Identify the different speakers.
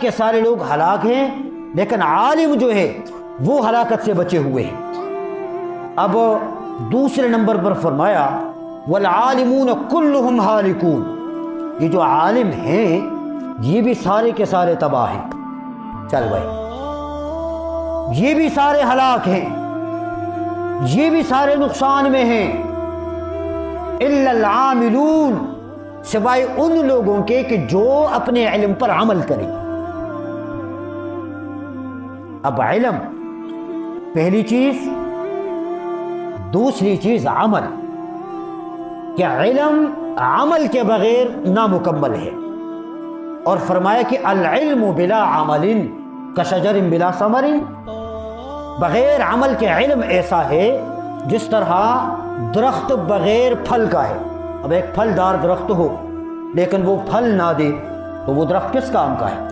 Speaker 1: کے سارے لوگ ہلاک ہیں، لیکن عالم جو ہے وہ ہلاکت سے بچے ہوئے ہیں۔ اب دوسرے نمبر پر فرمایا والعالمون کلہم ہالکون، یہ جو عالم ہیں یہ بھی سارے کے سارے تباہ ہیں، چل بھائی یہ بھی سارے ہلاک ہیں، یہ بھی سارے نقصان میں ہیں، الا العاملون، سوائے ان لوگوں کے کہ جو اپنے علم پر عمل کریں۔ اب علم پہلی چیز، دوسری چیز عمل، کہ علم عمل کے بغیر نامکمل ہے، اور فرمایا کہ العلم بلا عمل کشجر بلا ثمر، بغیر عمل کے علم ایسا ہے جس طرح درخت بغیر پھل کا ہے۔ اب ایک پھلدار درخت ہو لیکن وہ پھل نہ دے تو وہ درخت کس کام کا ہے؟